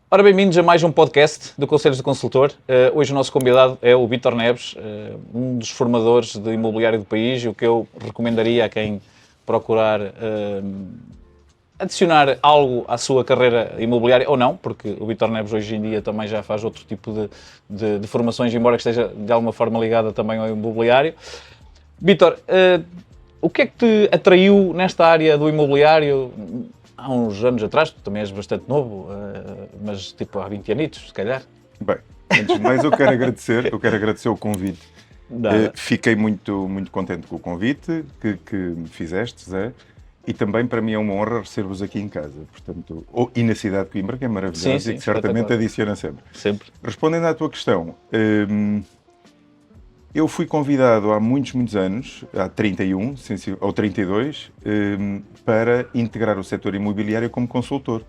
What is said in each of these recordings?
Ora, bem-vindos a mais um podcast do Conselhos do Consultor. Hoje o nosso convidado é o Vítor Neves, um dos formadores de imobiliário do país, e o que eu recomendaria a quem procurar adicionar algo à sua carreira imobiliária, ou não, porque o Vítor Neves hoje em dia também já faz outro tipo de formações, embora que esteja de alguma forma ligada também ao imobiliário. Vítor, o que é que te atraiu nesta área do imobiliário? Há uns anos atrás, tu também és bastante novo, mas tipo há 20 anos, se calhar. Bem, antes de mais eu quero agradecer o convite. Fiquei muito contente com o convite que me fizeste, Zé, e também para mim é uma honra receber-vos aqui em casa, portanto, e na cidade de Coimbra, que é maravilhosa, sim, e que certamente adiciona sempre. Sempre. Respondendo à tua questão, eu fui convidado há muitos anos, há 31 ou 32, para integrar o setor imobiliário como consultor.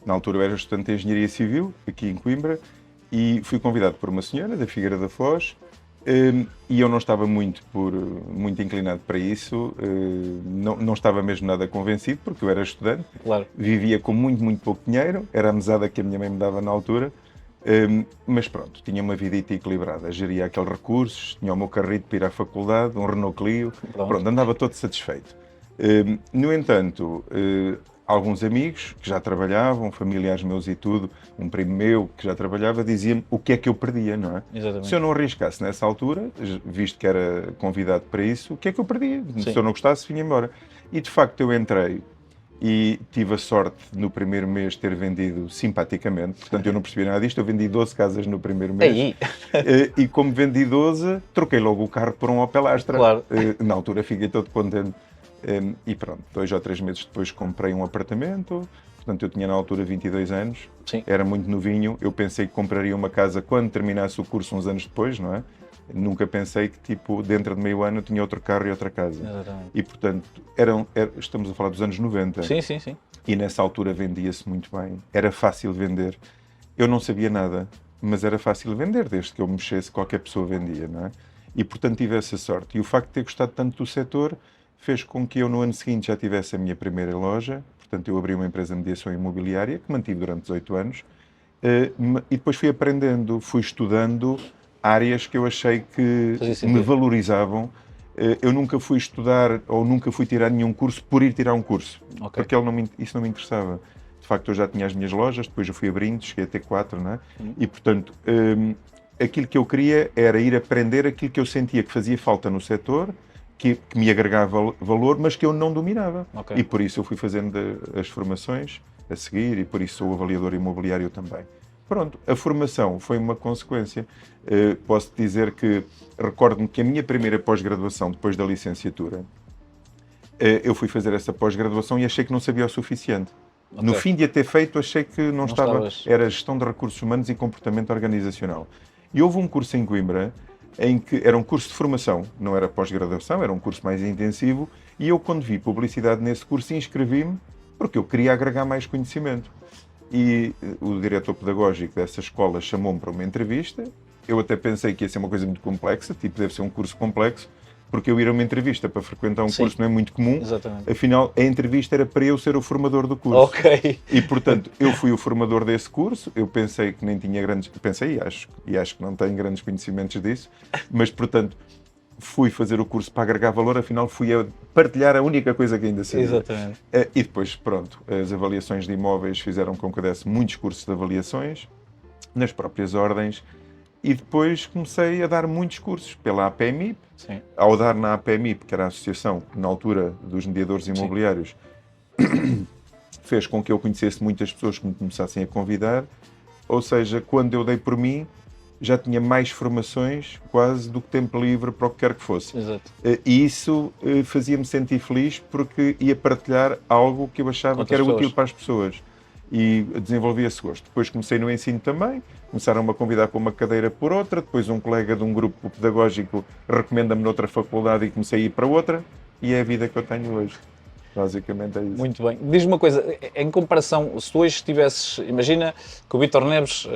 Na altura eu era estudante de Engenharia Civil, aqui em Coimbra, e fui convidado por uma senhora da Figueira da Foz, e eu não estava muito inclinado para isso, não estava mesmo nada convencido, porque eu era estudante, Claro. Vivia com muito pouco dinheiro, era a mesada que a minha mãe me dava na altura, mas pronto, tinha uma vidita equilibrada, geria aqueles recursos, tinha o meu carrito para ir à faculdade, um Renault Clio, pronto, andava todo satisfeito. No entanto, alguns amigos que já trabalhavam, familiares meus e tudo, um primo meu que já trabalhava, dizia-me o que é que eu perdia, não é? Exatamente. Se eu não arriscasse nessa altura, visto que era convidado para isso, o que é que eu perdia? Sim. Se eu não gostasse, vinha embora. E de facto eu entrei e tive a sorte no primeiro mês ter vendido simpaticamente, portanto eu não percebi nada disto, eu vendi 12 casas no primeiro mês. E como vendi 12, troquei logo o carro por um Opel Astra. Claro. Na altura fiquei todo contente. E pronto, 2 ou 3 meses depois comprei um apartamento, portanto eu tinha na altura 22 anos, Sim. Era muito novinho, eu pensei que compraria uma casa quando terminasse o curso uns anos depois, não é? Nunca pensei que tipo, dentro de meio ano eu tinha outro carro e outra casa. Exatamente. E portanto, estamos a falar dos anos 90. Sim. E nessa altura vendia-se muito bem, era fácil vender. Eu não sabia nada, mas era fácil vender, desde que eu mexesse, qualquer pessoa vendia, não é? E portanto tive essa sorte. E o facto de ter gostado tanto do setor fez com que eu no ano seguinte já tivesse a minha primeira loja, portanto eu abri uma empresa de mediação imobiliária, que mantive durante 18 anos, e depois fui aprendendo, fui estudando áreas que eu achei que me valorizavam. Eu nunca fui estudar ou nunca fui tirar nenhum curso por ir tirar um curso, porque isso não me interessava. De facto, eu já tinha as minhas lojas, depois eu fui abrindo, cheguei a ter 4, não é? E, portanto, aquilo que eu queria era ir aprender aquilo que eu sentia que fazia falta no setor, que me agregava valor, mas que eu não dominava. E por isso eu fui fazendo as formações a seguir, e por isso sou avaliador imobiliário também. Pronto, a formação foi uma consequência. Posso dizer que recordo-me que a minha primeira pós-graduação, depois da licenciatura, eu fui fazer essa pós-graduação e achei que não sabia o suficiente. No fim de a ter feito, achei que não estava... Era gestão de recursos humanos e comportamento organizacional. E houve um curso em Coimbra, em que era um curso de formação, não era pós-graduação, era um curso mais intensivo, e eu, quando vi publicidade nesse curso, inscrevi-me porque eu queria agregar mais conhecimento. E o diretor pedagógico dessa escola chamou-me para uma entrevista. Eu até pensei que ia ser uma coisa muito complexa, tipo, deve ser um curso complexo, porque eu ir a uma entrevista para frequentar um curso não é muito comum. Exatamente. Afinal, a entrevista era para eu ser o formador do curso. E, portanto, eu fui o formador desse curso. Eu pensei que nem tinha grandes... Pensei e acho que não tenho grandes conhecimentos disso. Mas, portanto, fui fazer o curso para agregar valor. Afinal, fui a partilhar a única coisa que ainda sabia. Exatamente. E depois, pronto, as avaliações de imóveis fizeram com que eu desse muitos cursos de avaliações, nas próprias ordens. E depois comecei a dar muitos cursos pela APMIP. Sim. Ao dar na APMIP, que era a associação, na altura, dos mediadores imobiliários, fez com que eu conhecesse muitas pessoas que me começassem a convidar. Ou seja, quando eu dei por mim, já tinha mais formações quase do que tempo livre para o que quer que fosse. Exato. E isso fazia-me sentir feliz porque ia partilhar algo que eu achava que era útil para as pessoas. E desenvolvi esse gosto. Depois comecei no ensino também, começaram-me a convidar para uma cadeira por outra, depois um colega de um grupo pedagógico recomenda-me noutra faculdade e comecei a ir para outra, e é a vida que eu tenho hoje. Basicamente é isso. Muito bem. Diz-me uma coisa, em comparação, se tu hoje estivesses, imagina que o Vítor Neves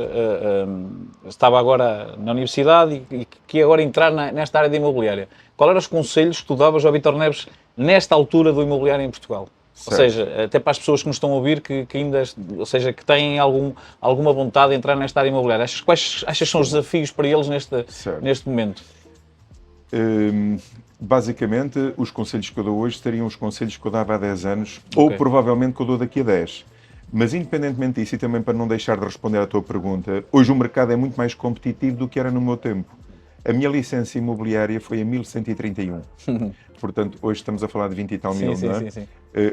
estava agora na universidade e que ia agora entrar nesta área de imobiliária. Qual eram os conselhos que tu davas ao Vítor Neves nesta altura do imobiliário em Portugal? Ou seja, até para as pessoas que nos estão a ouvir, que ainda, ou seja, que têm alguma vontade de entrar nesta área imobiliária. Quais achas que são os desafios para eles neste momento? Basicamente, os conselhos que eu dou hoje seriam os conselhos que eu dava há 10 anos, ou provavelmente que eu dou daqui a 10. Mas independentemente disso, e também para não deixar de responder à tua pergunta, hoje o mercado é muito mais competitivo do que era no meu tempo. A minha licença imobiliária foi em 1131. Portanto, hoje estamos a falar de 20 e tal mil, não é? Sim.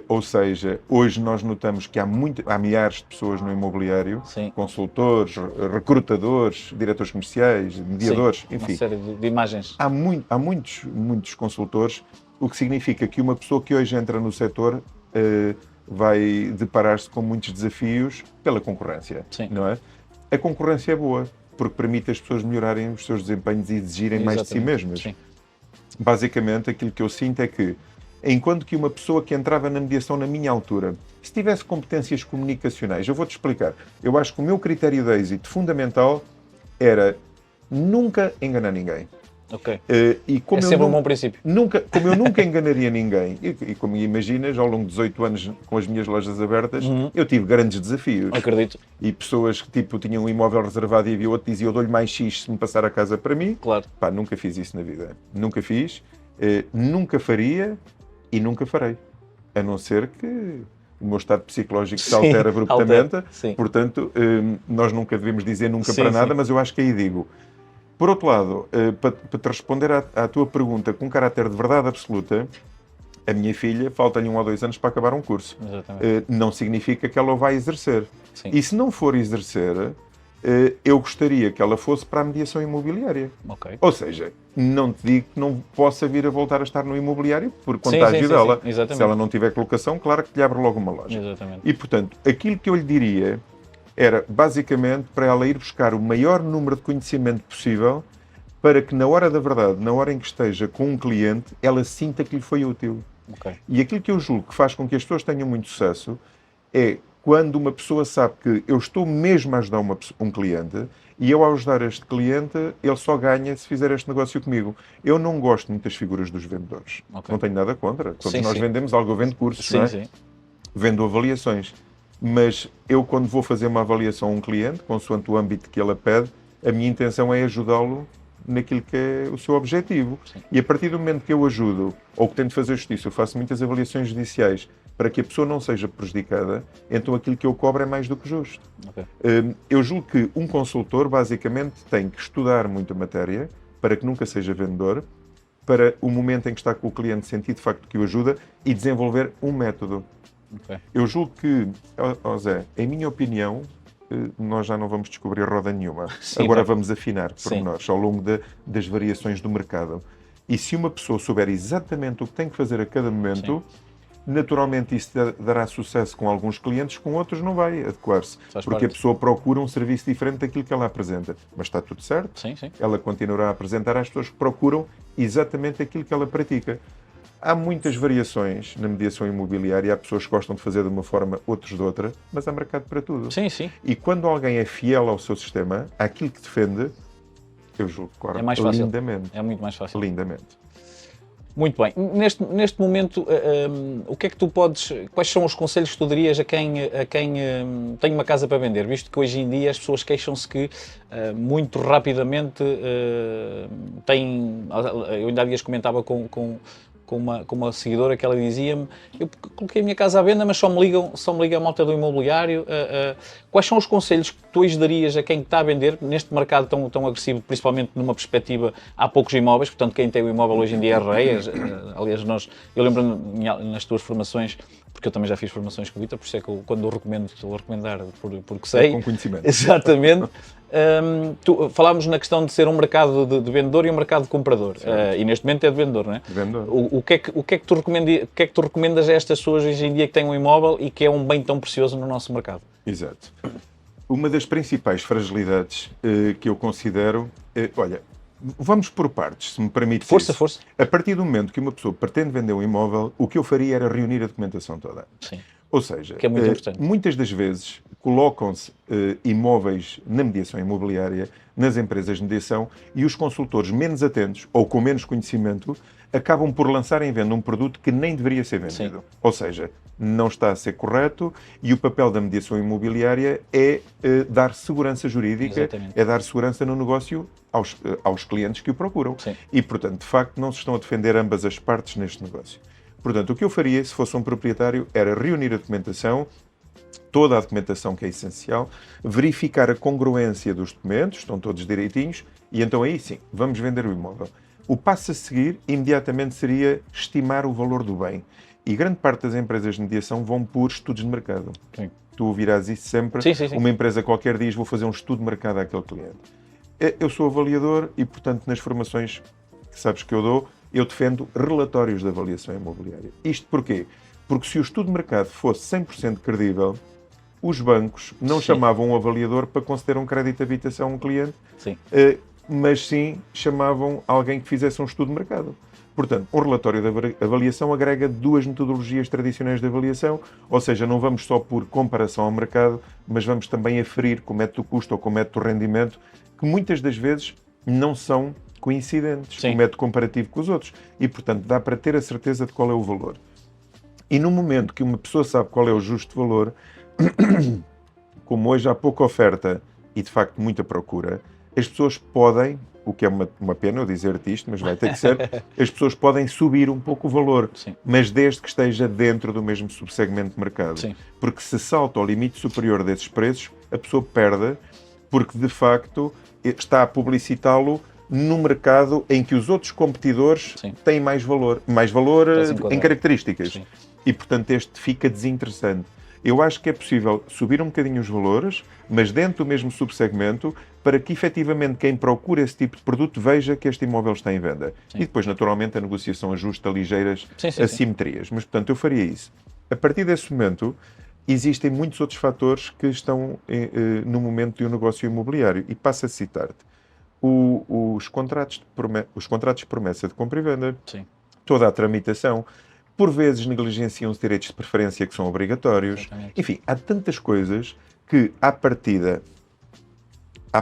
Ou seja, hoje nós notamos que há milhares de pessoas no imobiliário, consultores, recrutadores, diretores comerciais, mediadores, enfim. Uma série de imagens. Há muitos consultores, o que significa que uma pessoa que hoje entra no setor vai deparar-se com muitos desafios pela concorrência, não é? A concorrência é boa, porque permite as pessoas melhorarem os seus desempenhos e exigirem mais de si mesmas. Sim. Basicamente, aquilo que eu sinto é que, enquanto que uma pessoa que entrava na mediação na minha altura, se tivesse competências comunicacionais, eu vou-te explicar, eu acho que o meu critério de êxito fundamental era nunca enganar ninguém. Ok. E como sempre um bom princípio. Como eu nunca enganaria ninguém, e como imaginas, ao longo de 18 anos com as minhas lojas abertas, eu tive grandes desafios. Acredito. E pessoas que tinham um imóvel reservado e havia outro que dizia eu dou-lhe mais X se me passar a casa para mim. Claro. Pá, nunca fiz isso na vida. Nunca fiz, nunca faria e nunca farei. A não ser que o meu estado psicológico se altera abruptamente. Portanto, nós nunca devemos dizer nunca para nada, mas eu acho que aí digo. Por outro lado, para te responder à tua pergunta com caráter de verdade absoluta, a minha filha falta-lhe 1 ou 2 anos para acabar um curso. Não significa que ela o vai exercer. E se não for exercer, eu gostaria que ela fosse para a mediação imobiliária. Ou seja, não te digo que não possa vir a voltar a estar no imobiliário por contágio dela. Se ela não tiver colocação, claro que lhe abre logo uma loja. E, portanto, aquilo que eu lhe diria era, basicamente, para ela ir buscar o maior número de conhecimento possível para que, na hora da verdade, na hora em que esteja com um cliente, ela sinta que lhe foi útil. E aquilo que eu julgo que faz com que as pessoas tenham muito sucesso é quando uma pessoa sabe que eu estou mesmo a ajudar um cliente e eu, ao ajudar este cliente, ele só ganha se fizer este negócio comigo. Eu não gosto muito das figuras dos vendedores. Não tenho nada contra. Todos nós vendemos algo, eu vendo cursos, não é? Vendo avaliações. Mas eu, quando vou fazer uma avaliação a um cliente, consoante o âmbito que ele pede, a minha intenção é ajudá-lo naquilo que é o seu objetivo. E a partir do momento que eu ajudo, ou que tento fazer justiça, eu faço muitas avaliações judiciais para que a pessoa não seja prejudicada, então aquilo que eu cobro é mais do que justo. Eu julgo que um consultor, basicamente, tem que estudar muito a matéria para que nunca seja vendedor, para o momento em que está com o cliente sentir de facto que o ajuda e desenvolver um método. Eu julgo que, Zé, em minha opinião, nós já não vamos descobrir roda nenhuma. Agora vamos afinar pormenores ao longo das variações do mercado. E se uma pessoa souber exatamente o que tem que fazer a cada momento, naturalmente isso dará sucesso com alguns clientes, com outros não vai adequar-se. Porque a pessoa procura um serviço diferente daquilo que ela apresenta. Mas está tudo certo. Ela continuará a apresentar às pessoas que procuram exatamente aquilo que ela pratica. Há muitas variações na mediação imobiliária, há pessoas que gostam de fazer de uma forma, outros de outra, mas há mercado para tudo. E quando alguém é fiel ao seu sistema, àquilo que defende, eu julgo que corre lindamente. É muito mais fácil. Lindamente. Muito bem. Neste momento, o que é que tu quais são os conselhos que tu darias a quem tem uma casa para vender? Visto que hoje em dia as pessoas queixam-se que muito rapidamente eu ainda há dias comentava com uma seguidora que ela dizia-me, eu coloquei a minha casa à venda, mas só me liga a malta do imobiliário. Quais são os conselhos que tu hoje darias a quem está a vender neste mercado tão agressivo, principalmente numa perspectiva, há poucos imóveis, portanto quem tem o imóvel hoje em dia é rei. Aliás, eu lembro nas tuas formações, porque eu também já fiz formações com o Vítor, por isso é que quando o recomendo, estou a recomendar porque sei. Com conhecimento. Exatamente. Falámos na questão de ser um mercado de vendedor e um mercado de comprador. E neste momento é de vendedor, não é? Vendedor. O que é que tu recomendas a estas pessoas hoje em dia que têm um imóvel e que é um bem tão precioso no nosso mercado? Exato. Uma das principais fragilidades que eu considero... olha, vamos por partes, se me permite. Força. A partir do momento que uma pessoa pretende vender um imóvel, o que eu faria era reunir a documentação toda. Ou seja, Que é muito importante. muitas das vezes colocam-se imóveis na mediação imobiliária, nas empresas de mediação, e os consultores menos atentos ou com menos conhecimento acabam por lançar em venda um produto que nem deveria ser vendido. Sim. Ou seja, não está a ser correto, e o papel da mediação imobiliária é dar segurança jurídica, Exatamente. é dar segurança no negócio aos clientes que o procuram. Sim. E, portanto, de facto, não se estão a defender ambas as partes neste negócio. Portanto, o que eu faria, se fosse um proprietário, era reunir a documentação, toda a documentação que é essencial, verificar a congruência dos documentos, estão todos direitinhos, e então aí sim, vamos vender o imóvel. O passo a seguir, imediatamente, seria estimar o valor do bem. E grande parte das empresas de mediação vão por estudos de mercado. Sim. Tu ouvirás isso sempre. Sim. Uma empresa qualquer diz, vou fazer um estudo de mercado àquele cliente. Eu sou avaliador e, portanto, nas formações que sabes que eu dou, eu defendo relatórios de avaliação imobiliária. Isto porquê? Porque se o estudo de mercado fosse 100% credível, os bancos não chamavam um avaliador para conceder um crédito de habitação a um cliente, Sim. mas sim chamavam alguém que fizesse um estudo de mercado. Portanto, um relatório de avaliação agrega duas metodologias tradicionais de avaliação, ou seja, não vamos só por comparação ao mercado, mas vamos também aferir com o método do custo ou com o método do rendimento, que muitas das vezes não são coincidentes, Sim. o método comparativo com os outros. E, portanto, dá para ter a certeza de qual é o valor. E no momento que uma pessoa sabe qual é o justo valor, como hoje há pouca oferta e, de facto, muita procura, as pessoas podem, o que é uma pena eu dizer-te isto, mas vai ter que ser, as pessoas podem subir um pouco o valor, Sim. mas desde que esteja dentro do mesmo subsegmento de mercado. Sim. Porque se salta ao limite superior desses preços, a pessoa perde, porque, de facto, está a publicitá-lo no mercado em que os outros competidores Sim. têm mais valor em características. Sim. E, portanto, este fica desinteressante. Eu acho que é possível subir um bocadinho os valores, mas dentro do mesmo subsegmento, para que, efetivamente, quem procura esse tipo de produto veja que este imóvel está em venda. Sim. E depois, naturalmente, a negociação ajusta ligeiras Sim. assimetrias. Mas, portanto, eu faria isso. A partir desse momento, existem muitos outros fatores que estão no momento de um negócio imobiliário. E passo a citar-te. Os contratos de promessa de compra e venda, Sim. toda a tramitação, por vezes negligenciam os direitos de preferência que são obrigatórios. Exatamente. Enfim, há tantas coisas que, à partida, Sim, um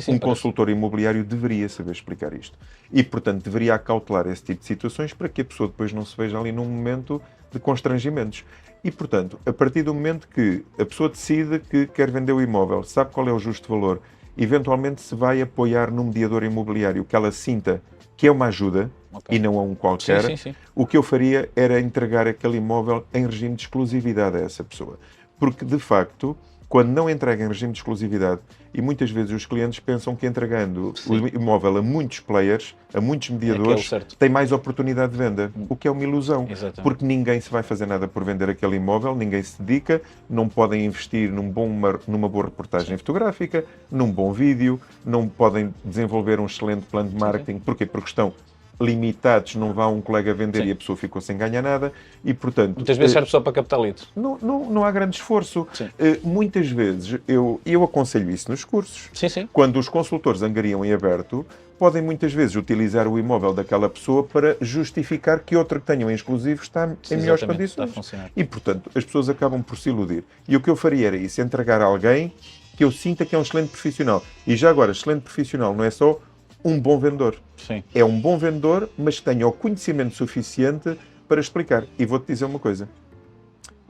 parece. consultor imobiliário deveria saber explicar isto. E, portanto, deveria acautelar esse tipo de situações para que a pessoa depois não se veja ali num momento de constrangimentos. E, portanto, a partir do momento que a pessoa decide que quer vender o imóvel, sabe qual é o justo valor, eventualmente se vai apoiar num mediador imobiliário que ela sinta que é uma ajuda, Ok. e não a um qualquer, Sim. o que eu faria era entregar aquele imóvel em regime de exclusividade a essa pessoa. Porque, de facto, quando não entrega em regime de exclusividade, e muitas vezes os clientes pensam que entregando Sim. o imóvel a muitos players, a muitos mediadores, certo. tem mais oportunidade de venda, o que é uma ilusão. Exatamente. Porque ninguém se vai fazer nada por vender aquele imóvel, ninguém se dedica, não podem investir numa boa reportagem fotográfica, num bom vídeo, não podem desenvolver um excelente plano de marketing. Porquê? Porque estão limitados, não vá um colega vender Sim. e a pessoa ficou sem ganhar nada, e, portanto, Muitas vezes serve só para captar leads. não há grande esforço. Sim. Muitas vezes, eu aconselho isso nos cursos. Sim. Quando os consultores angariam em aberto, podem muitas vezes utilizar o imóvel daquela pessoa para justificar que outra que tenham em exclusivo está em melhores Exatamente, está a condições. funcionar. E, portanto, as pessoas acabam por se iludir. E o que eu faria era isso, entregar a alguém que eu sinta que é um excelente profissional. E já agora, excelente profissional não é só um bom vendedor. Sim. É um bom vendedor, mas que tenha o conhecimento suficiente para explicar. E vou-te dizer uma coisa.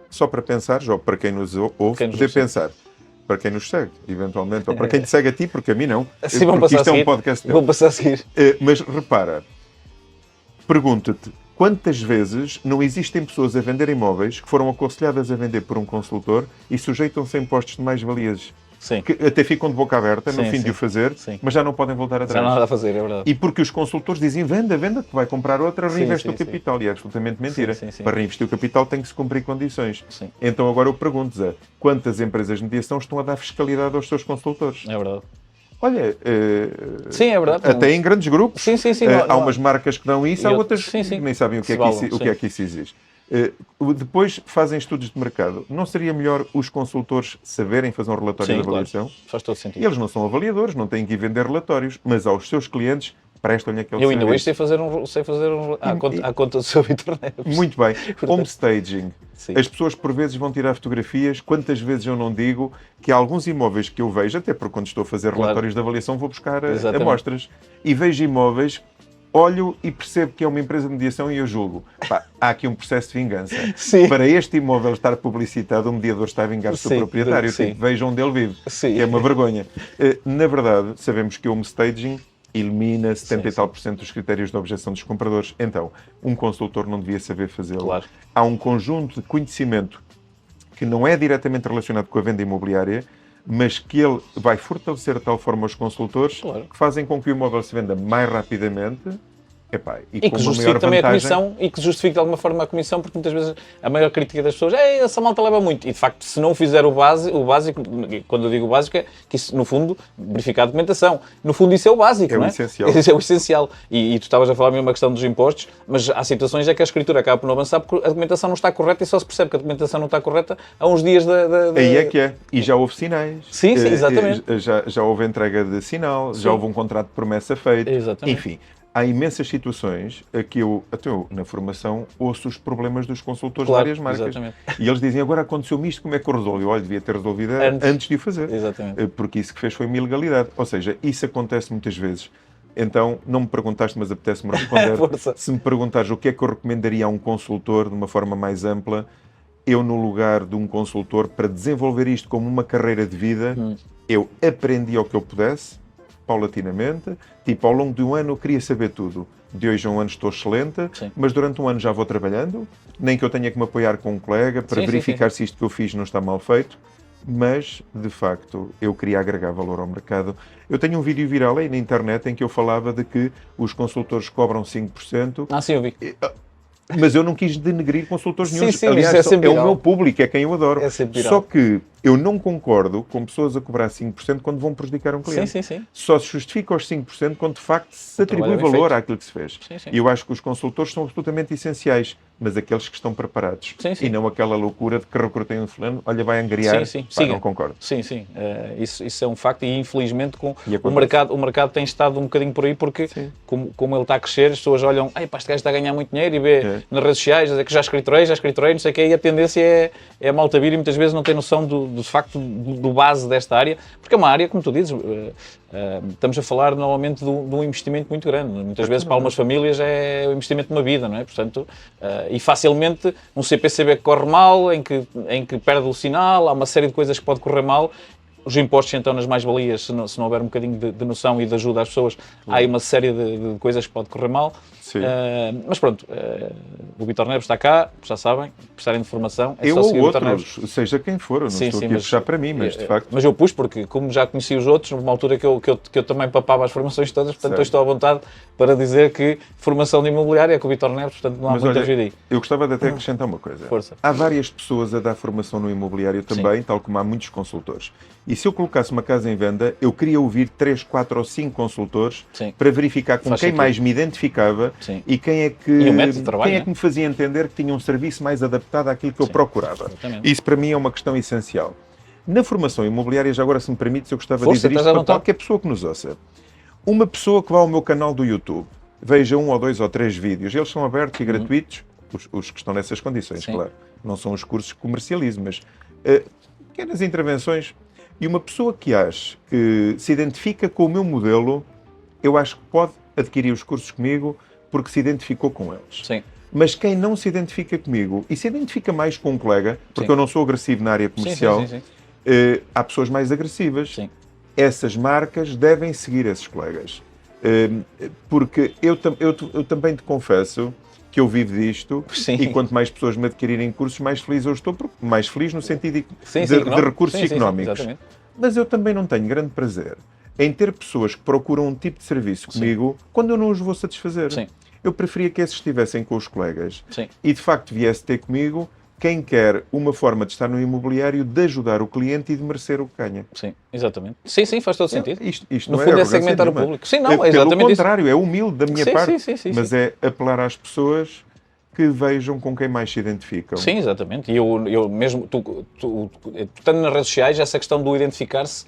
Só para pensar, ou para quem nos ouve, poder pensar. Para quem nos segue, eventualmente. Ou para quem te segue a ti, porque a mim não. Assim vão Porque passar isto a é um seguir. podcast teu. Vou passar a seguir. Mas repara, pergunta-te, quantas vezes não existem pessoas a vender imóveis que foram aconselhadas a vender por um consultor e sujeitam-se a impostos de mais-valias? Sim. Que até ficam de boca aberta no Sim, fim sim. de o fazer, Sim. mas já não podem voltar Já atrás. não há nada a fazer, é verdade. E porque os consultores dizem venda, que vai comprar outra, reinveste o sim. capital. E é absolutamente mentira. Sim. Para reinvestir o capital tem que se cumprir condições. Sim. Então agora eu pergunto, Zé, quantas empresas de mediação estão a dar fiscalidade aos seus consultores? É verdade. Olha, Sim, é verdade. até em grandes grupos. Sim. Há umas marcas que dão isso, há outras Sim. que nem sabem o que, Se o que é que isso existe. Depois fazem estudos de mercado. Não seria melhor os consultores saberem fazer um relatório de avaliação? Claro. Faz todo sentido. E eles não são avaliadores, não têm que ir vender relatórios, mas aos seus clientes prestam-lhe aquele Eu ainda serviço. hoje sei fazer à conta do Sr. Vítor Neves. Muito bem. Homestaging. Sim. As pessoas por vezes vão tirar fotografias. Quantas vezes eu não digo que há alguns imóveis que eu vejo, até porque quando estou a fazer relatórios de avaliação vou buscar amostras, e vejo imóveis, olho e percebo que é uma empresa de mediação e eu julgo. Pá, há aqui um processo de vingança. Sim. Para este imóvel estar publicitado, o mediador está a vingar-se do proprietário. Sim. Tipo, vejam onde ele vive, Sim. que é uma vergonha. Na verdade, sabemos que o homestaging elimina 70 e tal por cento dos critérios de objeção dos compradores. Então, um consultor não devia saber fazê-lo. Claro. Há um conjunto de conhecimento que não é diretamente relacionado com a venda imobiliária, mas que ele vai fortalecer de tal forma os consultores que fazem com que o imóvel se venda mais rapidamente. E que justifique também a comissão, e que justifique de alguma forma a comissão, porque muitas vezes a maior crítica das pessoas é essa malta leva muito. E de facto, se não fizer o básico, quando eu digo o básico, é que isso, no fundo, verificar a documentação. No fundo, isso é o básico, não é? Essencial. Isso é o essencial. E tu estavas a falar mesmo uma questão dos impostos, mas há situações em que a escritura acaba por não avançar porque a documentação não está correta e só se percebe que a documentação não está correta há uns dias Aí é que é. E já houve sinais. Sim, exatamente. Já houve entrega de sinal, já houve um contrato de promessa feito. Exatamente. Enfim. Há imensas situações a que eu, até eu, na formação, ouço os problemas dos consultores de várias marcas. Exatamente. E eles dizem, agora aconteceu-me isto, como é que eu resolvo? Olha, devia ter resolvido antes de o fazer. Exatamente. Porque isso que fez foi uma ilegalidade. Ou seja, isso acontece muitas vezes. Então, não me perguntaste, mas apetece-me responder. Se me perguntares o que é que eu recomendaria a um consultor de uma forma mais ampla, eu, no lugar de um consultor, para desenvolver isto como uma carreira de vida, eu aprendi o que eu pudesse, paulatinamente, tipo, ao longo de um ano eu queria saber tudo. De hoje a um ano estou excelente, mas durante um ano já vou trabalhando, nem que eu tenha que me apoiar com um colega para verificar se isto que eu fiz não está mal feito, mas, de facto, eu queria agregar valor ao mercado. Eu tenho um vídeo viral aí na internet em que eu falava de que os consultores cobram 5%. Sim, eu vi. Mas eu não quis denegrir consultores nenhum. Aliás, é o meu público, é quem eu adoro. Só que eu não concordo com pessoas a cobrar 5% quando vão prejudicar um cliente. Só se justifica os 5% quando de facto se atribui valor àquilo que se fez. E eu acho que os consultores são absolutamente essenciais, mas aqueles que estão preparados. E não aquela loucura de que recrutei um fulano, olha, vai angriar. Não concordo. Isso é um facto e infelizmente o mercado tem estado um bocadinho por aí porque como ele está a crescer, as pessoas olham, este gajo está a ganhar muito dinheiro e vê nas redes sociais, dizer que já escriturei, não sei o quê, e a tendência é a malta vir e muitas vezes não tem noção de facto do base desta área, porque é uma área, como tu dizes, estamos a falar normalmente de um investimento muito grande. Muitas vezes para algumas famílias é o investimento de uma vida, não é? Portanto, e facilmente um CPCB que corre mal, em que perde o sinal, há uma série de coisas que pode correr mal. Os impostos, então, nas mais-valias, se não houver um bocadinho de noção e de ajuda às pessoas, há aí uma série de coisas que pode correr mal. Mas pronto, o Vítor Neves está cá, já sabem, precisarem de formação. Eu ou outros, seja quem for, eu não estou aqui a puxar para mim, mas de facto... Mas eu pus porque, como já conheci os outros, numa altura que eu também papava as formações todas, portanto eu estou à vontade para dizer que formação de imobiliária é com o Vítor Neves, portanto não há muita dúvida aí. Eu gostava de até acrescentar uma coisa. Força. Há várias pessoas a dar formação no imobiliário também, tal como há muitos consultores. E se eu colocasse uma casa em venda, eu queria ouvir 3, 4 ou 5 consultores para verificar com quem mais me identificava e quem é que me fazia entender que tinha um serviço mais adaptado àquilo que eu procurava. Isso para mim é uma questão essencial. Na formação imobiliária, já agora se me permite, eu gostava de dizer isto para qualquer pessoa que nos ouça. Uma pessoa que vá ao meu canal do YouTube, veja 1 ou 2 ou 3 vídeos, eles são abertos e gratuitos, os que estão nessas condições, claro. Não são os cursos que comercializo, mas pequenas intervenções. E uma pessoa que acha que se identifica com o meu modelo, eu acho que pode adquirir os cursos comigo porque se identificou com eles. Mas quem não se identifica comigo e se identifica mais com um colega, porque eu não sou agressivo na área comercial, há pessoas mais agressivas. Essas marcas devem seguir esses colegas. Porque eu também te confesso que eu vivo disto e quanto mais pessoas me adquirirem cursos, mais feliz eu estou, mais feliz no sentido de recursos económicos. Mas eu também não tenho grande prazer em ter pessoas que procuram um tipo de serviço comigo quando eu não os vou satisfazer. Eu preferia que esses estivessem com os colegas e de facto viesse ter comigo quem quer uma forma de estar no imobiliário, de ajudar o cliente e de merecer o que ganha. Exatamente. Faz todo sentido. Isto no não fundo é segmentar o público. É exatamente pelo contrário, é humilde da minha parte, mas é apelar às pessoas que vejam com quem mais se identificam. Exatamente. E eu mesmo, tu estando nas redes sociais, essa questão do identificar-se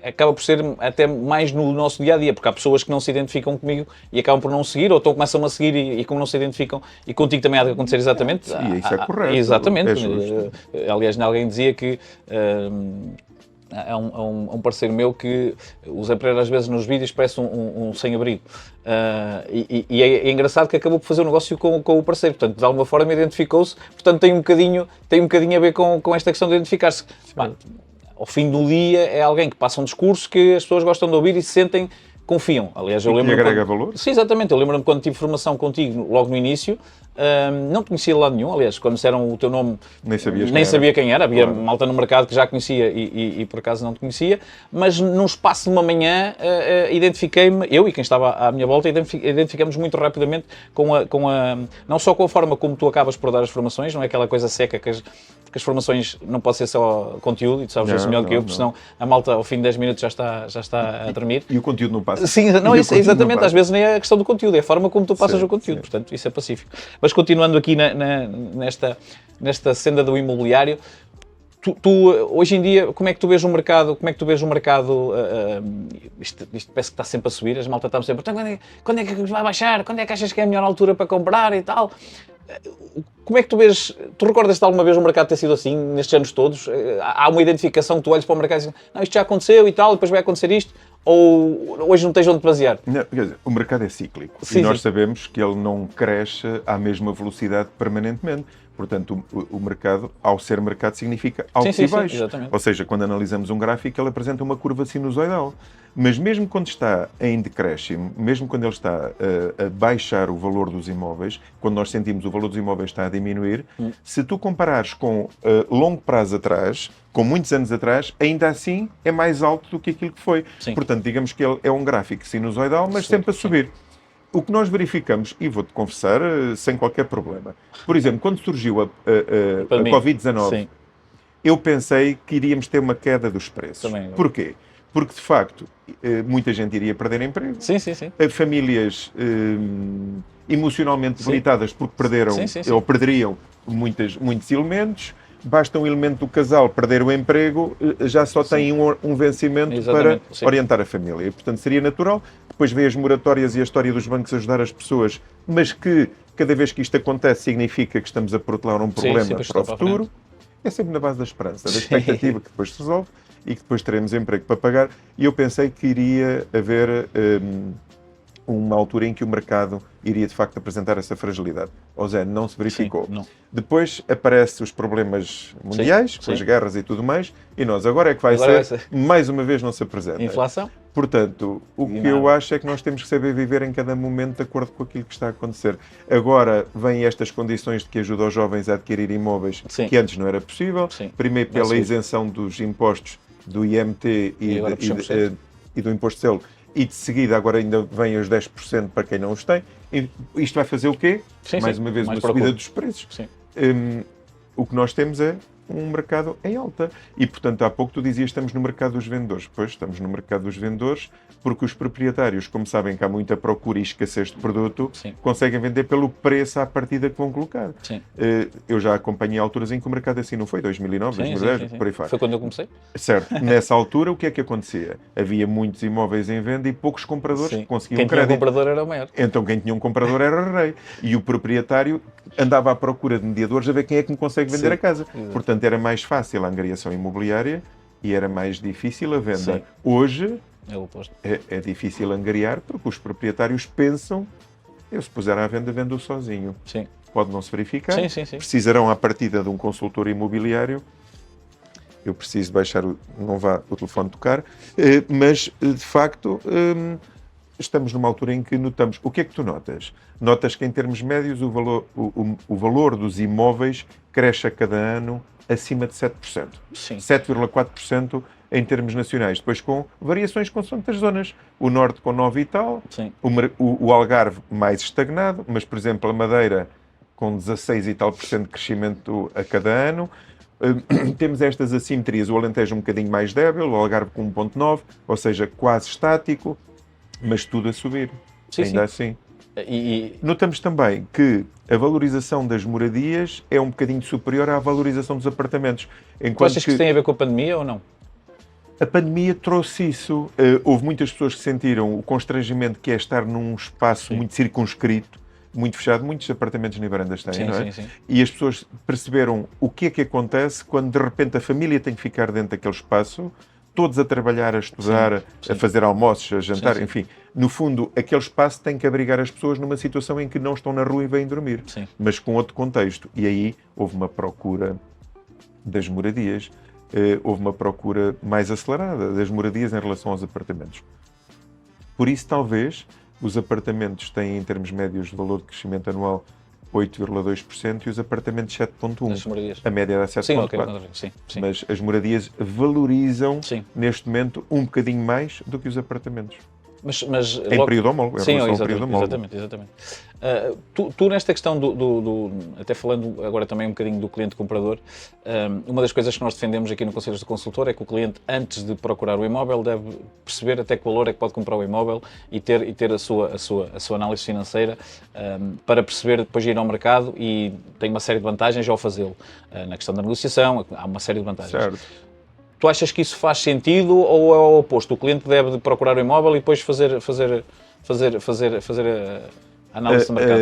acaba por ser até mais no nosso dia-a-dia, porque há pessoas que não se identificam comigo e acabam por não seguir, ou então começam a seguir e como não se identificam, e contigo também há de acontecer exatamente. E isso é correto. Exatamente. É justo. Aliás, alguém dizia que há um parceiro meu que o Zé Pereira às vezes nos vídeos parece um sem-abrigo. E é engraçado que acabou por fazer um negócio com o parceiro, portanto, de alguma forma identificou-se, portanto tem um bocadinho a ver com esta questão de identificar-se. Ao fim do dia é alguém que passa um discurso que as pessoas gostam de ouvir e se sentem, confiam. Aliás, eu lembro-me... E agrega valor? Sim, exatamente. Eu lembro-me quando tive formação contigo, logo no início, não te conhecia de lado nenhum. Aliás, quando disseram o teu nome, nem sabia quem era. Havia malta no mercado que já conhecia e por acaso não te conhecia. Mas num espaço de uma manhã, identifiquei-me, eu e quem estava à minha volta, identificamos muito rapidamente não só com a forma como tu acabas por dar as formações, não é aquela coisa seca que as formações não pode ser só conteúdo, e tu sabes isso melhor que eu, porque senão a malta ao fim de 10 minutos já está a dormir. E o conteúdo não passa. Sim, não, isso, exatamente, às vezes nem é a questão do conteúdo, é a forma como tu passas o conteúdo, portanto isso é pacífico. Mas continuando aqui nesta senda do imobiliário, tu hoje em dia, como é que tu vês o mercado, isto parece que está sempre a subir, as malta estão sempre, quando é que vai baixar, quando é que achas que é a melhor altura para comprar e tal? Como é que tu vês, tu recordas de alguma vez o mercado ter sido assim, nestes anos todos? Há uma identificação que tu olhas para o mercado e dizes, não, isto já aconteceu e tal, depois vai acontecer isto? Ou hoje não tens onde basear? Não, quer dizer, o mercado é cíclico Sim, nós sabemos que ele não cresce à mesma velocidade permanentemente. Portanto, o mercado, ao ser mercado, significa altos e baixos. Ou seja, quando analisamos um gráfico, ele apresenta uma curva sinusoidal. Mas mesmo quando está em decréscimo, mesmo quando ele está a baixar o valor dos imóveis, quando nós sentimos o valor dos imóveis está a diminuir, se tu comparares com longo prazo atrás, com muitos anos atrás, ainda assim é mais alto do que aquilo que foi. Sim. Portanto, digamos que ele é um gráfico sinusoidal, mas sempre a subir. O que nós verificamos, e vou-te confessar, sem qualquer problema, por exemplo, quando surgiu a Covid-19, eu pensei que iríamos ter uma queda dos preços. Também. Porquê? Porque, de facto, muita gente iria perder emprego. Sim. Famílias emocionalmente debilitadas porque perderam ou perderiam muitos elementos. Basta um elemento do casal perder o emprego, já só tem um vencimento para orientar a família. E, portanto, seria natural. Depois vê as moratórias e a história dos bancos ajudar as pessoas, mas que cada vez que isto acontece significa que estamos a protelar um problema para o futuro. É sempre na base da esperança, da expectativa que depois se resolve e que depois teremos emprego para pagar. E eu pensei que iria haver uma altura em que o mercado iria de facto apresentar essa fragilidade. Ou seja, não se verificou. Não. Depois aparecem os problemas mundiais, com as guerras e tudo mais, e nós agora é que vai ser, mais uma vez não se apresenta. Inflação? Portanto, o que eu acho é que nós temos que saber viver em cada momento de acordo com aquilo que está a acontecer. Agora vêm estas condições de que ajuda os jovens a adquirir imóveis que antes não era possível. Primeiro pela isenção dos impostos do IMT e do imposto de selo. E de seguida agora ainda vêm os 10% para quem não os tem. E isto vai fazer o quê? Mais uma vez, uma subida dos preços. O que nós temos é um mercado em alta. E, portanto, há pouco tu dizias que estamos no mercado dos vendedores. Pois, estamos no mercado dos vendedores porque os proprietários, como sabem que há muita procura e escassez de produto, conseguem vender pelo preço à partida que vão colocar. Eu já acompanhei alturas em que o mercado assim não foi, 2009, 2010, por aí fora. Foi quando eu comecei. Certo. Nessa altura, o que é que acontecia? Havia muitos imóveis em venda e poucos compradores que conseguiam crédito. Quem tinha um comprador era o maior. Então, quem tinha um comprador era rei. E o proprietário andava à procura de mediadores a ver quem é que me consegue vender a casa. Portanto, era mais fácil a angariação imobiliária e era mais difícil a venda. Hoje é o oposto. É difícil angariar porque os proprietários pensam, eu se puser à venda, vendo sozinho. Pode não se verificar. Precisarão à partida de um consultor imobiliário. Eu preciso baixar, não vá o telefone tocar, mas de facto estamos numa altura em que notamos. O que é que tu notas? Notas que em termos médios o valor dos imóveis cresce a cada ano acima de 7%. 7,4% em termos nacionais. Depois com variações consoante as zonas. O Norte com 9 e tal, o Algarve mais estagnado, mas, por exemplo, a Madeira com 16 e tal % de crescimento a cada ano. Temos estas assimetrias, o Alentejo um bocadinho mais débil, o Algarve com 1,9, ou seja, quase estático, mas tudo a subir. Ainda assim. Notamos também que a valorização das moradias é um bocadinho superior à valorização dos apartamentos. Tu achas que isso tem a ver com a pandemia ou não? A pandemia trouxe isso. Houve muitas pessoas que sentiram o constrangimento que é estar num espaço muito circunscrito, muito fechado. Muitos apartamentos nem varandas têm, não é? Sim. E as pessoas perceberam o que é que acontece quando de repente a família tem que ficar dentro daquele espaço, todos a trabalhar, a estudar, sim. a fazer almoços, a jantar, Sim. enfim. No fundo, aquele espaço tem que abrigar as pessoas numa situação em que não estão na rua e vêm dormir, Sim. mas com outro contexto. E aí houve uma procura das moradias, houve uma procura mais acelerada das moradias em relação aos apartamentos. Por isso, talvez, os apartamentos têm, em termos médios de valor de crescimento anual, 8,2% e os apartamentos 7,1%. As moradias. A média era 7,4%. Sim. Mas as moradias valorizam, Sim. neste momento, um bocadinho mais do que os apartamentos. Mas Em logo... período homólogo, em Sim, relação ao período homólogo. exatamente. Tu nesta questão até falando agora também um bocadinho do cliente comprador, uma das coisas que nós defendemos aqui no Conselhos do Consultor é que o cliente, antes de procurar o imóvel, deve perceber até que valor é que pode comprar o imóvel e ter a sua análise financeira para perceber, depois de ir ao mercado, e tem uma série de vantagens ao fazê-lo. Na questão da negociação, há uma série de vantagens. Certo. Tu achas que isso faz sentido ou é o oposto? O cliente deve procurar o imóvel e depois fazer a análise de mercado?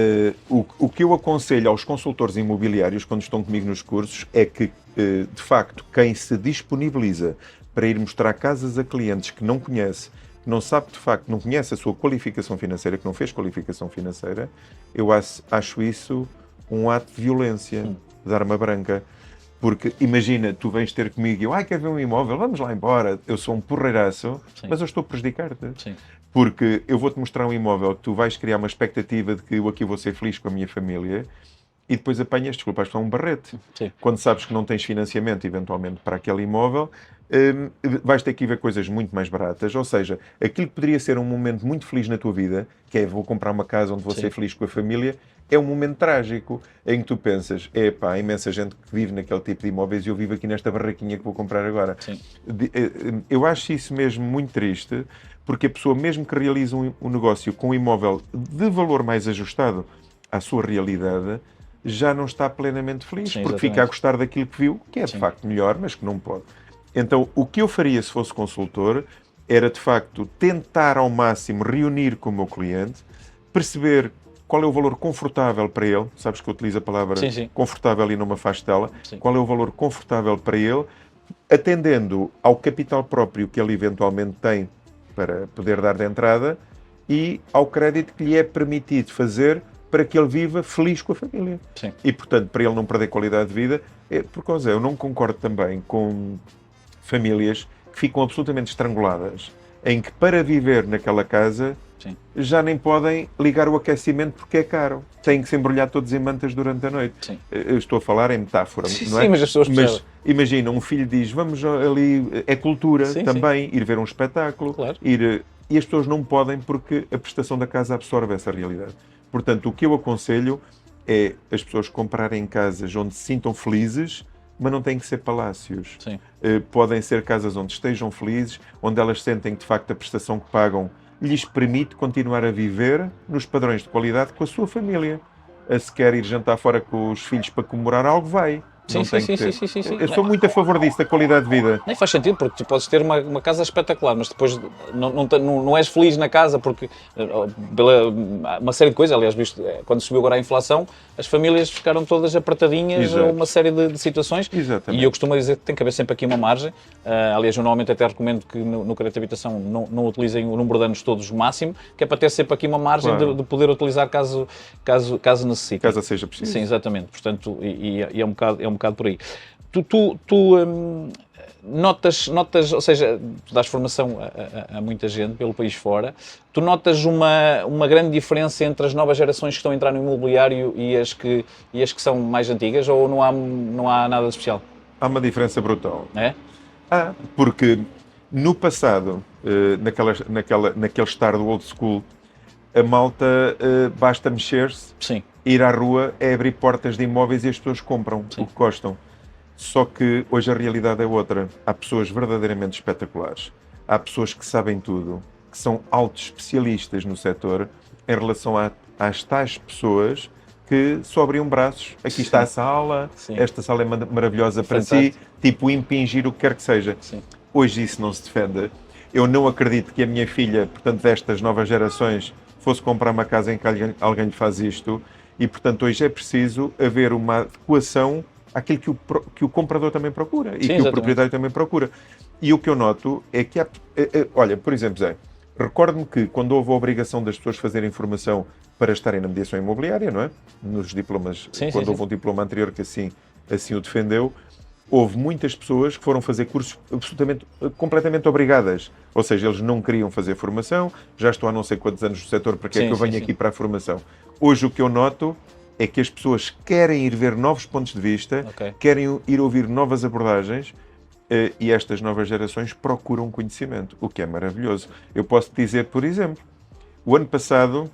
O que eu aconselho aos consultores imobiliários, quando estão comigo nos cursos, é que, de facto, quem se disponibiliza para ir mostrar casas a clientes que não conhece, que não sabe, de facto, não conhece a sua qualificação financeira, que não fez qualificação financeira, eu acho isso um ato de violência, de arma branca. Porque, imagina, tu vens ter comigo e eu, quer ver um imóvel? Vamos lá embora. Eu sou um porreiraço, mas eu estou a prejudicar-te. Sim. Porque eu vou-te mostrar um imóvel que tu vais criar uma expectativa de que eu aqui vou ser feliz com a minha família e depois apanhas, desculpa, acho que é um barrete. Sim. Quando sabes que não tens financiamento, eventualmente, para aquele imóvel, vais ter que ir ver coisas muito mais baratas. Ou seja, aquilo que poderia ser um momento muito feliz na tua vida, que é vou comprar uma casa onde vou ser feliz com a família, é um momento trágico em que tu pensas, há imensa gente que vive naquele tipo de imóveis e eu vivo aqui nesta barraquinha que vou comprar agora. Sim. Eu acho isso mesmo muito triste, porque a pessoa, mesmo que realize um negócio com um imóvel de valor mais ajustado à sua realidade, já não está plenamente feliz, porque fica a gostar daquilo que viu, que é de facto melhor, mas que não pode. Então, o que eu faria se fosse consultor era, de facto, tentar ao máximo reunir com o meu cliente, perceber qual é o valor confortável para ele, sabes que eu utilizo a palavra confortável e não me afasto dela, qual é o valor confortável para ele, atendendo ao capital próprio que ele eventualmente tem para poder dar de entrada e ao crédito que lhe é permitido fazer para que ele viva feliz com a família. Sim. E, portanto, para ele não perder qualidade de vida, por causa eu não concordo também com famílias que ficam absolutamente estranguladas, em que para viver naquela casa já nem podem ligar o aquecimento porque é caro. Têm que se embrulhar todos em mantas durante a noite. Sim. Eu estou a falar em metáfora, não é? Sim, mas as pessoas Mas imagina, um filho diz, vamos ali, é cultura também, ir ver um espetáculo, e as pessoas não podem porque a prestação da casa absorve essa realidade. Portanto, o que eu aconselho é as pessoas comprarem casas onde se sintam felizes, mas não têm que ser palácios. Podem ser casas onde estejam felizes, onde elas sentem que, de facto, a prestação que pagam lhes permite continuar a viver nos padrões de qualidade com a sua família. Se quer ir jantar fora com os filhos para comemorar algo, vai. Sim. Eu sou muito a favor disso, da qualidade de vida. Nem faz sentido, porque tu podes ter uma casa espetacular, mas depois não és feliz na casa, porque pela uma série de coisas, aliás, visto, quando subiu agora a inflação, as famílias ficaram todas apertadinhas a uma série de situações. Exatamente. E eu costumo dizer que tem que haver sempre aqui uma margem. Aliás, eu normalmente até recomendo que no crédito de habitação não utilizem o número de anos todos máximo, que é para ter sempre aqui uma margem de poder utilizar caso necessite. Caso seja preciso. Sim, exatamente. Portanto, é um bocado por aí. Tu notas, ou seja, tu dás formação a muita gente pelo país fora, tu notas uma grande diferença entre as novas gerações que estão a entrar no imobiliário e as que são mais antigas, ou não há nada de especial? Há uma diferença brutal. É? Porque no passado, naquele estar do old school, a malta basta mexer-se, ir à rua, é abrir portas de imóveis e as pessoas compram o que gostam. Só que hoje a realidade é outra. Há pessoas verdadeiramente espetaculares. Há pessoas que sabem tudo, que são altos especialistas no setor, em relação às tais pessoas que só abriam braços. Aqui está a sala, esta sala é maravilhosa para si, tipo impingir o que quer que seja. Hoje isso não se defende. Eu não acredito que a minha filha, portanto, destas novas gerações, fosse comprar uma casa em que alguém lhe faz isto. E, portanto, hoje é preciso haver uma adequação àquilo que o comprador também procura e Sim, que exatamente. o proprietário também procura. E o que eu noto é que olha, por exemplo, Zé, recordo-me que quando houve a obrigação das pessoas fazerem formação para estarem na mediação imobiliária, não é? Nos diplomas, Sim, quando sim, houve um diploma anterior que assim o defendeu, houve muitas pessoas que foram fazer cursos completamente obrigadas. Ou seja, eles não queriam fazer formação, já estão há não sei quantos anos no setor, para que é Sim, que eu sim, venho sim. aqui para a formação? Hoje o que eu noto é que as pessoas querem ir ver novos pontos de vista, Ok. querem ir ouvir novas abordagens, e estas novas gerações procuram conhecimento, o que é maravilhoso. Eu posso dizer, por exemplo, o ano passado,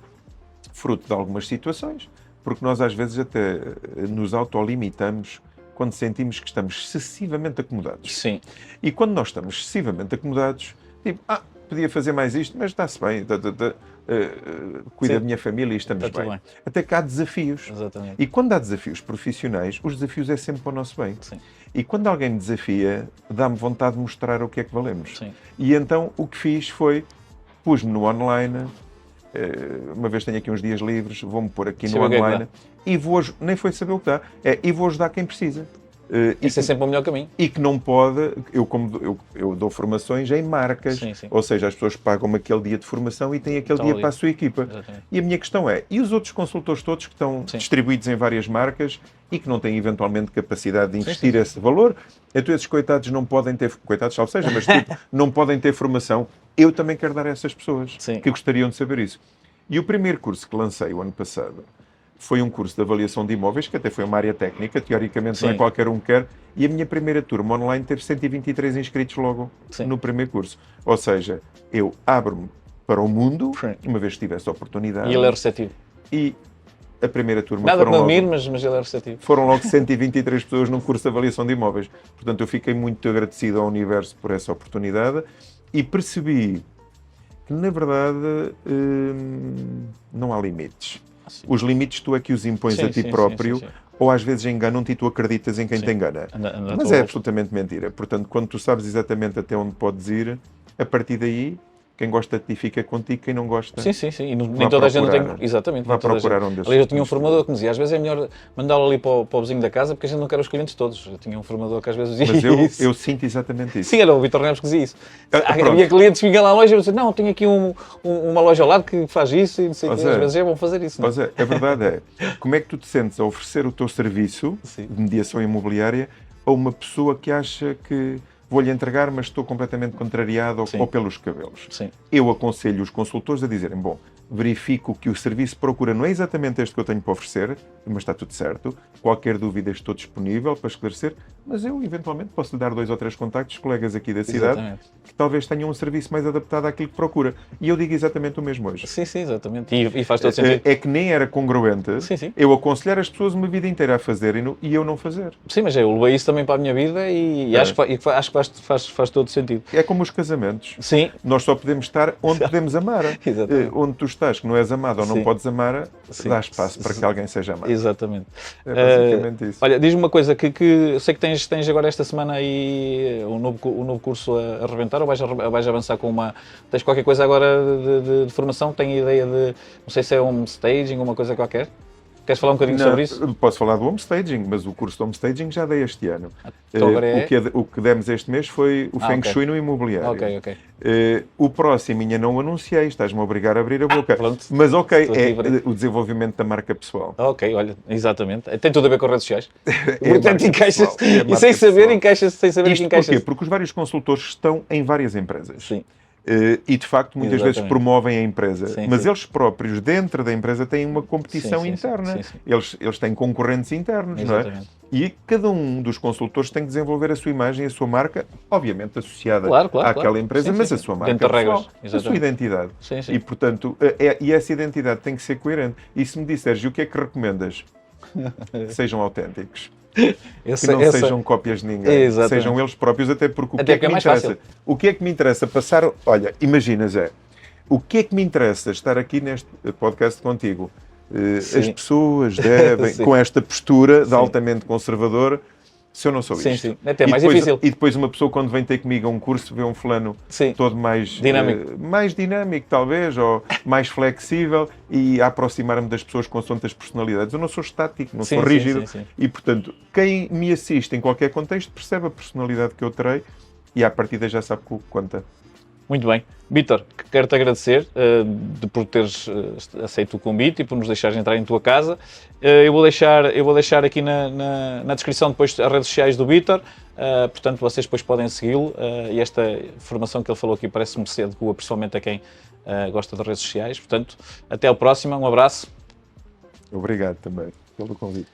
fruto de algumas situações, porque nós às vezes até nos autolimitamos quando sentimos que estamos excessivamente acomodados. Sim. E quando nós estamos excessivamente acomodados, tipo, podia fazer mais isto, mas está-se bem, cuida Sim. da minha família e estamos Está tudo bem. bem. Até que há desafios. Exatamente. E quando há desafios profissionais, os desafios é sempre para o nosso bem. Sim. E quando alguém me desafia, dá-me vontade de mostrar o que é que valemos. Sim. E então o que fiz foi, pus-me no online, uma vez tenho aqui uns dias livres, vou-me pôr aqui no Saber o que é que online e vou, nem foi saber o que dá, e vou ajudar quem precisa. Isso é sempre o melhor caminho. E que não pode, eu dou formações em marcas, Sim, sim. ou seja, as pessoas pagam-me aquele dia de formação e têm aquele Estão dia ali. para a sua equipa. Exatamente. E a minha questão é, e os outros consultores todos que estão Sim. distribuídos em várias marcas e que não têm eventualmente capacidade de investir sim. esse valor, então esses coitados não podem ter, coitados salvo seja, mas tipo, não podem ter formação. Eu também quero dar a essas pessoas Sim. que gostariam de saber isso. E o primeiro curso que lancei o ano passado foi um curso de avaliação de imóveis, que até foi uma área técnica, teoricamente não é Sim. qualquer um que quer, e a minha primeira turma online teve 123 inscritos logo Sim. no primeiro curso. Ou seja, eu abro-me para o mundo, Sim. uma vez que tive essa oportunidade, E ele é receptivo. e a primeira turma Nada que me foram admire, logo, mas ele é receptivo. foram logo 123 pessoas num curso de avaliação de imóveis. Portanto, eu fiquei muito agradecido ao universo por essa oportunidade e percebi que, na verdade, não há limites. Os limites tu é que os impões Sim, a ti sim, próprio, sim. ou às vezes enganam-te e tu acreditas em quem Sim. te engana. Anda Mas à tua é volta. absolutamente mentira. Portanto, quando tu sabes exatamente até onde podes ir, a partir daí, quem gosta de ti fica contigo, quem não gosta... Sim, sim, sim. E nem Vá toda a gente não procurar. tem. Exatamente. Vá nem toda a procurar gente. um desses Ali eu tinha um cursos. formador que me dizia: às vezes é melhor mandá-lo ali para o vizinho da casa porque a gente não quer os clientes todos. Eu tinha um formador que às vezes dizia Mas isso. eu sinto exatamente isso. Sim, era o Vitor Neves que dizia isso. Pronto. Havia clientes que vinham lá à loja e eu dizia: não, tenho aqui uma loja ao lado que faz isso e não sei o quê. Zé, Às vezes é bom fazer isso. Não? Mas a verdade é, como é que tu te sentes a oferecer o teu serviço Sim. de mediação imobiliária a uma pessoa que acha que vou-lhe entregar, mas estou completamente contrariado Sim. ou pelos cabelos? Sim. Eu aconselho os consultores a dizerem, bom, verifico que o serviço procura não é exatamente este que eu tenho para oferecer, mas está tudo certo, qualquer dúvida estou disponível para esclarecer, mas eu eventualmente posso lhe dar 2 ou 3 contactos, colegas aqui da cidade, Exatamente. que talvez tenham um serviço mais adaptado àquilo que procura. E eu digo exatamente o mesmo hoje. Sim, sim, exatamente. E faz todo sentido. É que nem era congruente Sim, sim. eu aconselhar as pessoas uma vida inteira a fazerem e eu não fazer. Sim, mas eu levei isso também para a minha vida e acho que faz todo sentido. É como os casamentos. Sim, Nós só podemos estar onde podemos amar. Exatamente. Onde tu estás, que não és amado ou não Sim. podes amar, Sim. dá espaço para que alguém seja amado. exatamente. É basicamente isso. Olha, diz-me uma coisa, que eu sei que tens agora esta semana aí um novo curso a arrebentar, ou vais avançar com uma... Tens qualquer coisa agora de formação? Tem ideia de, não sei se é um staging, uma coisa qualquer? Queres falar um bocadinho sobre isso? Posso falar do homestaging, mas o curso de homestaging já dei este ano. Então agora é... O que demos este mês foi o Feng ok. Shui no imobiliário. Ok. O próximo ainda não anunciei, estás-me a obrigar a abrir a boca. pronto. Mas ok, Estou aqui para- o desenvolvimento da marca pessoal. Ok, olha, exatamente. Tem tudo a ver com redes sociais. É Portanto, marca encaixas, pessoal, é e marca sem saber, pessoal. encaixas, sem saber que Isto encaixas. porquê? Porque os vários consultores estão em várias empresas. Sim. E de facto muitas vezes Exatamente. promovem a empresa, Sim, mas sim. eles próprios dentro da empresa têm uma competição Sim, sim, sim, interna. sim, sim. Eles têm concorrentes internos, não é? Exatamente. E cada um dos consultores tem que desenvolver a sua imagem, a sua marca, obviamente associada Claro, àquela empresa, Sim, mas sim, a sim. sua marca Dentro das pessoal, regras, a sua exatamente. identidade. Sim, sim. E portanto, e essa identidade tem que ser coerente. E se me disseres, e o que é que recomendas? Que sejam autênticos. Que não sejam cópias de ninguém, Exatamente. sejam eles próprios, até porque o Até que é que que é me mais interessa? fácil. O que é que me interessa passar? Olha, imagina, Zé, o que é que me interessa estar aqui neste podcast contigo? Sim. As pessoas devem, Sim. com esta postura de Sim. altamente conservador, se eu não sou Sim, isto. sim. Até mais difícil. E depois uma pessoa, quando vem ter comigo a um curso, vê um fulano Sim. todo mais Dinâmico. mais dinâmico, talvez, ou mais flexível, e a aproximar-me das pessoas consoante as personalidades. Eu não sou estático, não Sim, sou sim, rígido. sim, sim. E, portanto, quem me assiste em qualquer contexto percebe a personalidade que eu terei e, à partida, já sabe que conta. Muito bem. Vítor, quero-te agradecer por teres aceito o convite e por nos deixares entrar em tua casa. Eu vou deixar aqui na descrição depois as redes sociais do Vítor, portanto vocês depois podem segui-lo e esta formação que ele falou aqui parece-me ser boa, pessoalmente a quem gosta das redes sociais. Portanto, até ao próximo, um abraço. Obrigado também pelo convite.